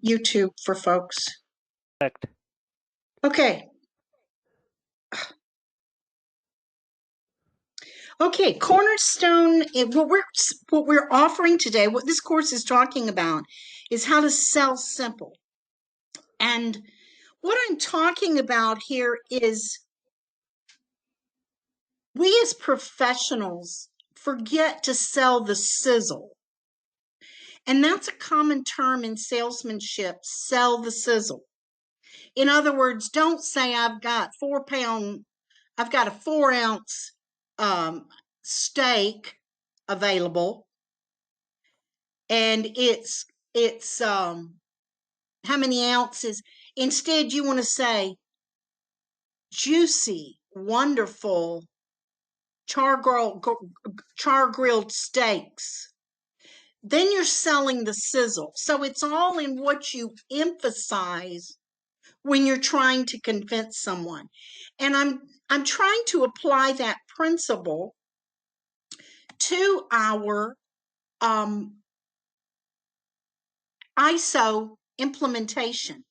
YouTube for folks. Correct. Okay. Okay, Cornerstone, what we're offering today, what this course is talking about is how to sell simple. And what I'm talking about here is we as professionals forget to sell the sizzle. And that's a common term in salesmanship, sell the sizzle. In other words, don't say I've got a 4-ounce steak available, and it's how many ounces. Instead, you want to say juicy, wonderful char-grilled steaks. Then you're selling the sizzle. So it's all in what you emphasize when you're trying to convince someone. And I'm trying to apply that principle to our ISO implementation.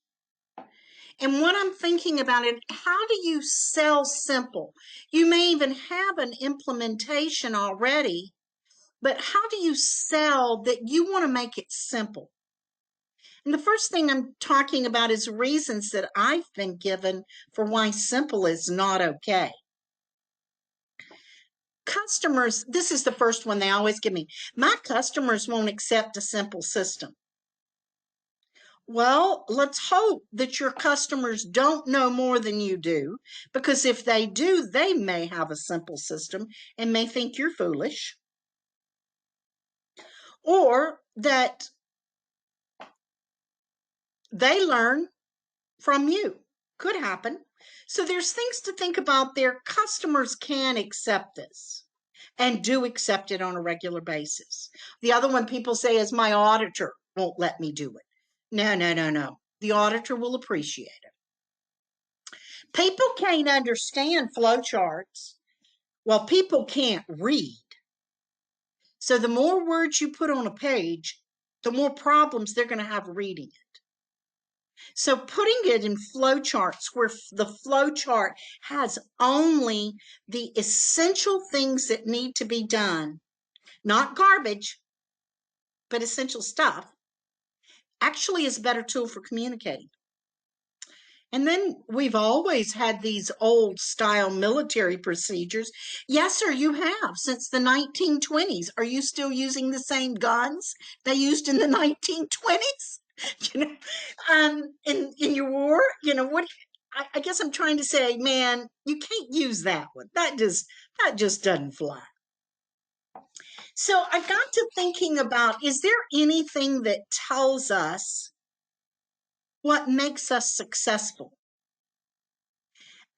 And what I'm thinking about it, how do you sell simple? You may even have an implementation already, but how do you sell that you want to make it simple? And the first thing I'm talking about is reasons that I've been given for why simple is not okay. Customers, this is the first one they always give me. My customers won't accept a simple system. Well, let's hope that your customers don't know more than you do, because if they do, they may have a simple system and may think you're foolish. Or that they learn from you. Could happen. So there's things to think about there. Customers can accept this and do accept it on a regular basis. The other one people say is my auditor won't let me do it. No. The auditor will appreciate it. People can't understand flowcharts. Well, people can't read. So the more words you put on a page, the more problems they're going to have reading it. So putting it in flowcharts where the flowchart has only the essential things that need to be done, not garbage, but essential stuff, actually is a better tool for communicating. And then we've always had these old style military procedures. Yes, sir, you have since the 1920s. Are you still using the same guns they used in the 1920s? In your war, what? I guess I'm trying to say, man, you can't use that one. That just doesn't fly. So I got to thinking about, is there anything that tells us what makes us successful?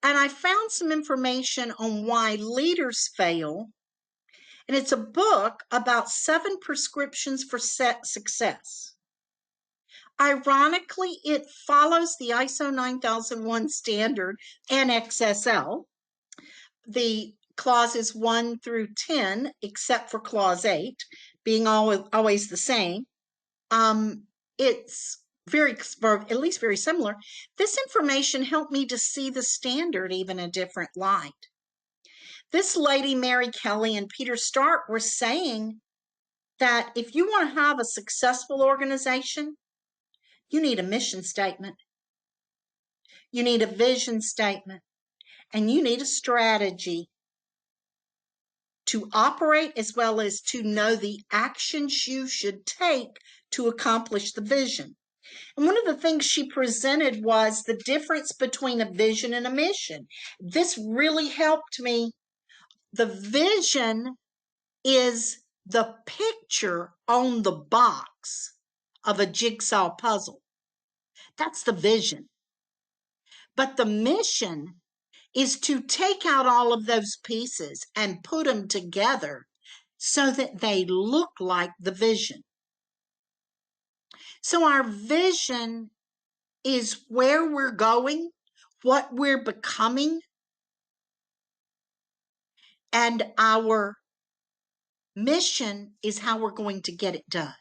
And I found some information on why leaders fail. And it's a book about 7 prescriptions for success. Ironically, it follows the ISO 9001 standard and XSL. The clauses 1 through 10, except for clause 8, being always the same. It's at least very similar. This information helped me to see the standard even in a different light. This lady, Mary Kelly, and Peter Stark were saying that if you want to have a successful organization, you need a mission statement, you need a vision statement, and you need a strategy to operate, as well as to know the actions you should take to accomplish the vision. And one of the things she presented was the difference between a vision and a mission. This really helped me. The vision is the picture on the box of a jigsaw puzzle. That's the vision. But the mission is to take out all of those pieces and put them together so that they look like the vision. So our vision is where we're going, what we're becoming, and our mission is how we're going to get it done.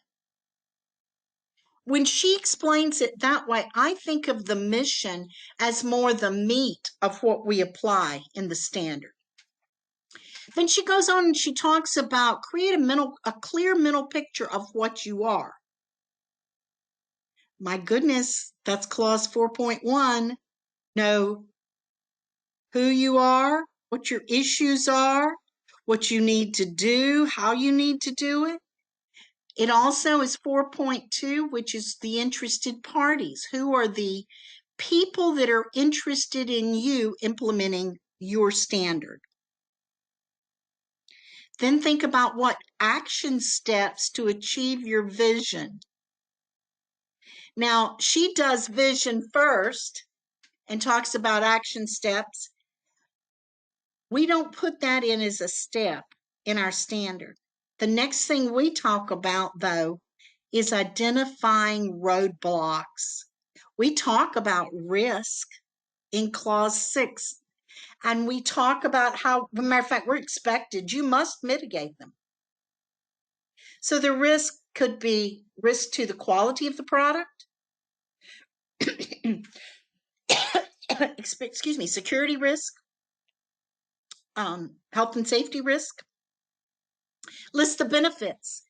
When she explains it that way, I think of the mission as more the meat of what we apply in the standard. Then she goes on and she talks about create a clear mental picture of what you are. My goodness, that's clause 4.1. Know who you are, what your issues are, what you need to do, how you need to do it. It also is 4.2, which is the interested parties. Who are the people that are interested in you implementing your standard? Then think about what action steps to achieve your vision. Now, she does vision first and talks about action steps. We don't put that in as a step in our standard. The next thing we talk about, though, is identifying roadblocks. We talk about risk in clause 6, and we talk about how, as a matter of fact, we're expected, you must mitigate them. So the risk could be risk to the quality of the product, excuse me, security risk, health and safety risk. List the benefits.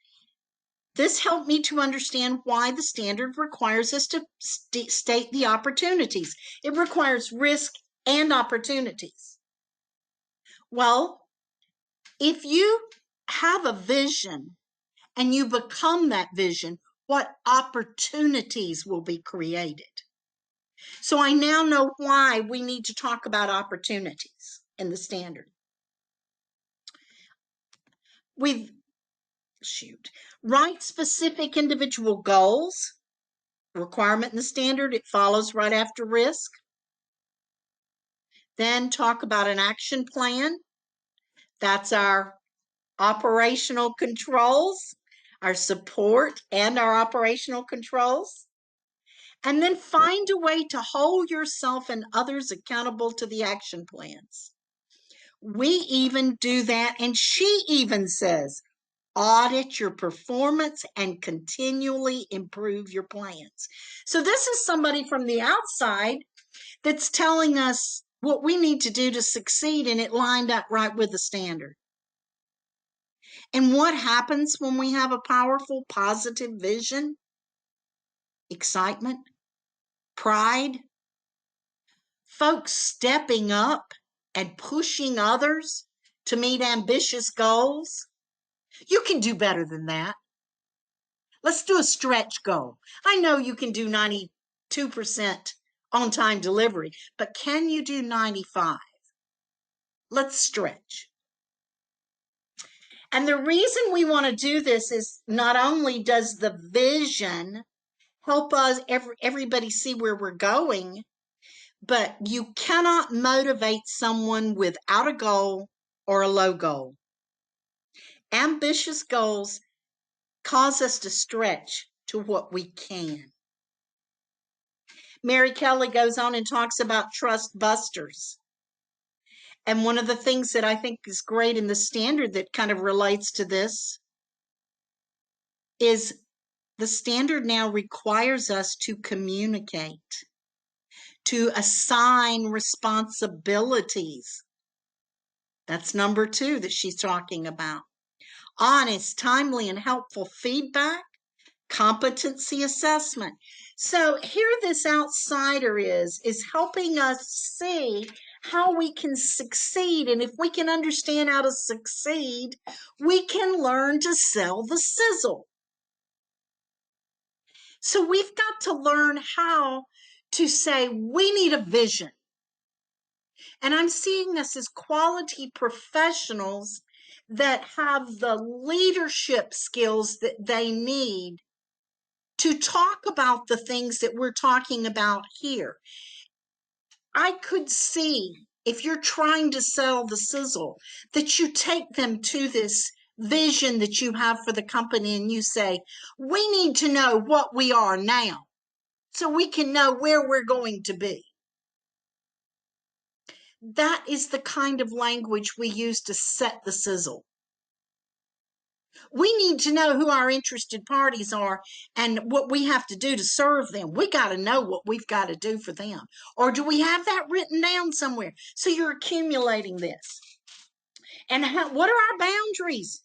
This helped me to understand why the standard requires us to state the opportunities. It requires risk and opportunities. Well, if you have a vision and you become that vision, what opportunities will be created? So I now know why we need to talk about opportunities in the standard. Write specific individual goals. Requirement in the standard, it follows right after risk. Then talk about an action plan. That's our operational controls, our support, and our operational controls. And then find a way to hold yourself and others accountable to the action plans. We even do that, and she even says, audit your performance and continually improve your plans. So this is somebody from the outside that's telling us what we need to do to succeed, and it lined up right with the standard. And what happens when we have a powerful, positive vision? Excitement, pride, folks stepping up and pushing others to meet ambitious goals. You can do better than that. Let's do a stretch goal. I know you can do 92% on-time delivery, but can you do 95? Let's stretch. And the reason we want to do this is not only does the vision help us, everybody see where we're going, but you cannot motivate someone without a goal or a low goal. Ambitious goals cause us to stretch to what we can. Mary Kelly goes on and talks about Trustbusters. And one of the things that I think is great in the standard that kind of relates to this is the standard now requires us to communicate, to assign responsibilities. That's number 2 that she's talking about. Honest, timely, and helpful feedback, competency assessment. So here this outsider is helping us see how we can succeed. And if we can understand how to succeed, we can learn to sell the sizzle. So we've got to learn how to say we need a vision. And I'm seeing us as quality professionals that have the leadership skills that they need to talk about the things that we're talking about here. I could see, if you're trying to sell the sizzle, that you take them to this vision that you have for the company and you say, we need to know what we are now so we can know where we're going to be. That is the kind of language we use to set the sizzle. We need to know who our interested parties are and what we have to do to serve them. We got to know what we've got to do for them. Or do we have that written down somewhere? So you're accumulating this. And what are our boundaries?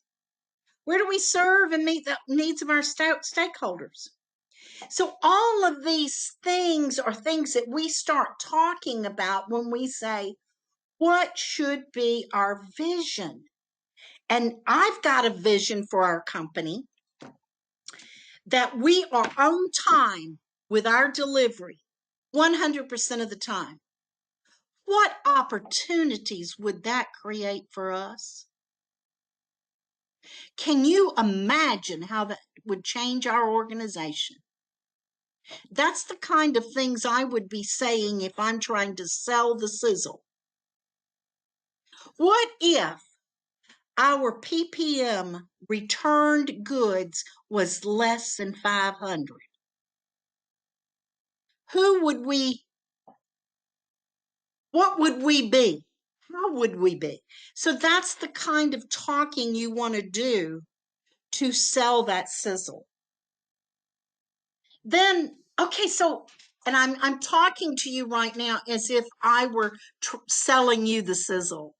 Where do we serve and meet the needs of our stakeholders? So all of these things are things that we start talking about when we say, what should be our vision? And I've got a vision for our company that we are on time with our delivery 100% of the time. What opportunities would that create for us? Can you imagine how that would change our organization? That's the kind of things I would be saying if I'm trying to sell the sizzle. What if our PPM returned goods was less than 500? What would we be? How would we be? So that's the kind of talking you want to do to sell that sizzle. Then, okay, so, and I'm talking to you right now as if I were selling you the sizzle.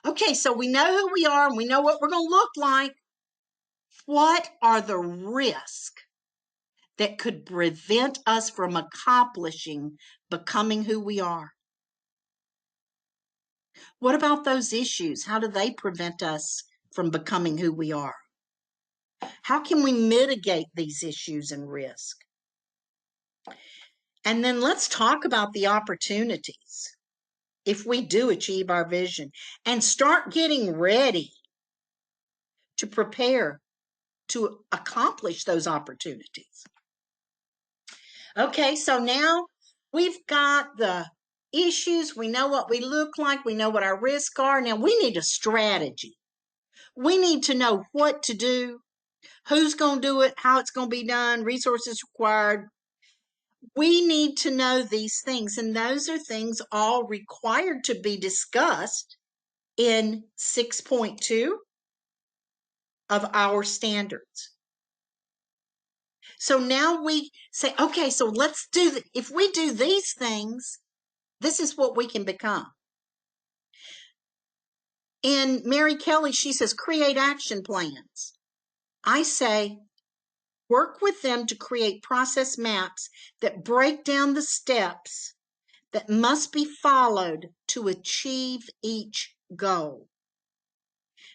Okay, so we know who we are and we know what we're going to look like. What are the risks that could prevent us from accomplishing becoming who we are? What about those issues? How do they prevent us from becoming who we are? How can we mitigate these issues and risk? And then let's talk about the opportunities if we do achieve our vision and start getting ready to prepare to accomplish those opportunities. Okay, so now we've got the issues. We know what we look like. We know what our risks are. Now we need a strategy. We need to know what to do, who's going to do it, how it's going to be done, resources required. We need to know these things, and those are things all required to be discussed in 6.2 of our standards. So now we say, okay, so let's do if we do these things, this is what we can become. And Mary Kelly, she says, create action plans. I say, work with them to create process maps that break down the steps that must be followed to achieve each goal.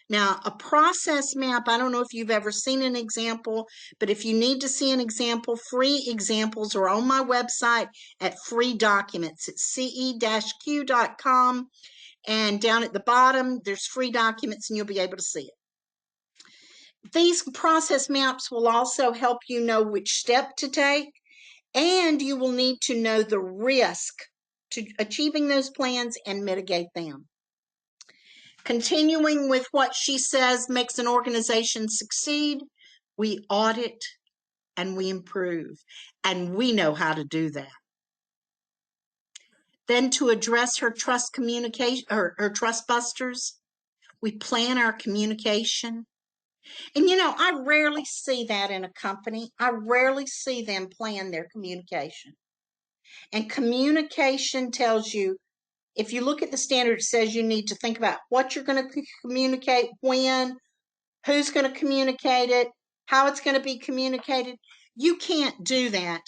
Now, a process map, I don't know if you've ever seen an example, but if you need to see an example, free examples are on my website at free documents. It's ce-q.com, and down at the bottom, there's free documents and you'll be able to see it. These process maps will also help you know which step to take, and you will need to know the risk to achieving those plans and mitigate them. Continuing with what she says makes an organization succeed, we audit and we improve, and we know how to do that. Then to address her trust communication, her Trustbusters, we plan our communication. And you know, I rarely see that in a company. I rarely see them plan their communication. And communication tells you, if you look at the standard, it says you need to think about what you're going to communicate, when, who's going to communicate it, how it's going to be communicated. You can't do that,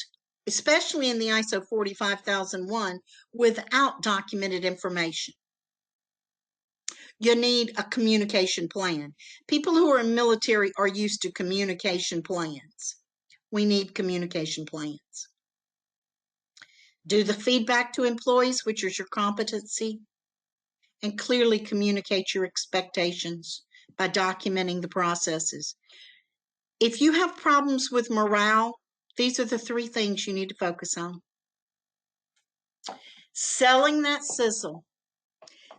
especially in the ISO 45001, without documented information. You need a communication plan. People who are in military are used to communication plans. We need communication plans. Do the feedback to employees, which is your competency, and clearly communicate your expectations by documenting the processes. If you have problems with morale, these are the 3 things you need to focus on. Selling that sizzle,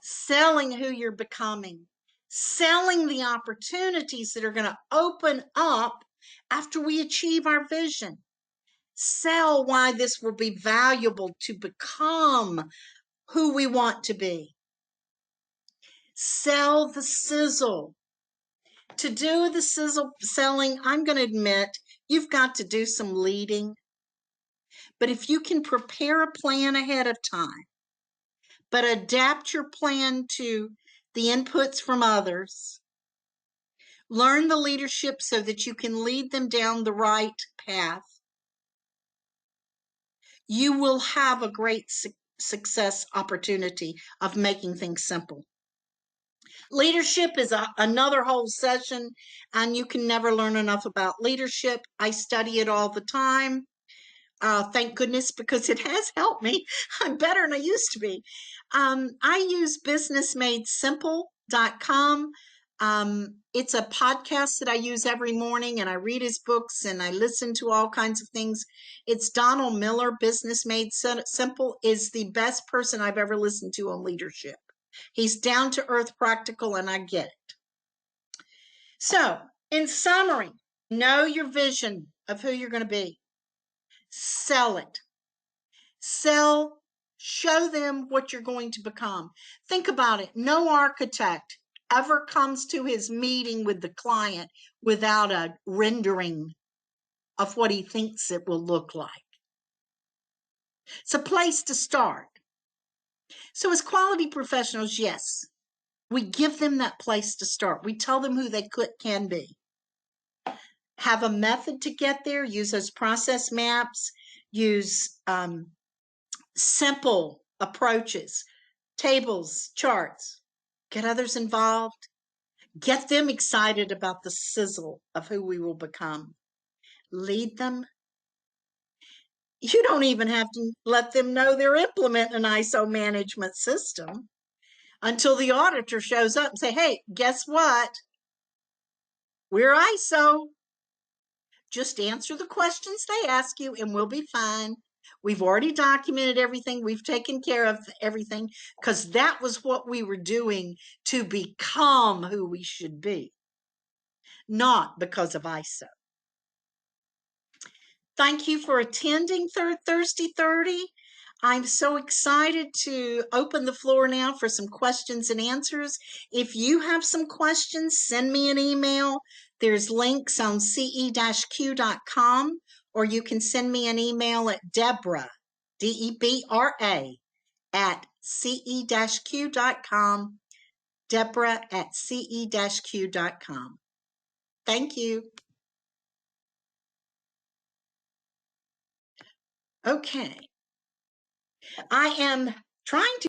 selling who you're becoming, selling the opportunities that are going to open up after we achieve our vision. Sell why this will be valuable to become who we want to be. Sell the sizzle To do the sizzle selling, I'm going to admit you've got to do some leading. But if you can prepare a plan ahead of time, but adapt your plan to the inputs from others, learn the leadership so that you can lead them down the right path, you will have a great success opportunity of making things simple. Leadership is another whole session, and you can never learn enough about leadership. I study it all the time. Thank goodness, because it has helped me. I'm better than I used to be. I use businessmadesimple.com. It's a podcast that I use every morning, and I read his books and I listen to all kinds of things. It's Donald Miller. Business Made Simple is the best person I've ever listened to on leadership. He's down to earth, practical, and I get it. So, in summary, know your vision of who you're going to be. Sell it. Sell, show them what you're going to become. Think about it. No architect ever comes to his meeting with the client without a rendering of what he thinks it will look like. It's a place to start. So as quality professionals, yes, we give them that place to start. We tell them who they can be. Have a method to get there. Use those process maps. Use simple approaches, tables, charts. Get others involved. Get them excited about the sizzle of who we will become. Lead them. You don't even have to let them know they're implementing an ISO management system until the auditor shows up and say, hey, guess what? We're ISO. Just answer the questions they ask you and we'll be fine. We've already documented everything. We've taken care of everything because that was what we were doing to become who we should be, not because of ISO. Thank you for attending Thursday 30. I'm so excited to open the floor now for some questions and answers. If you have some questions, send me an email. There's links on ce-q.com, or you can send me an email at Debra, D-E-B-R-A, at ce-q.com, Debra at ce-q.com. Thank you. Okay. I am trying to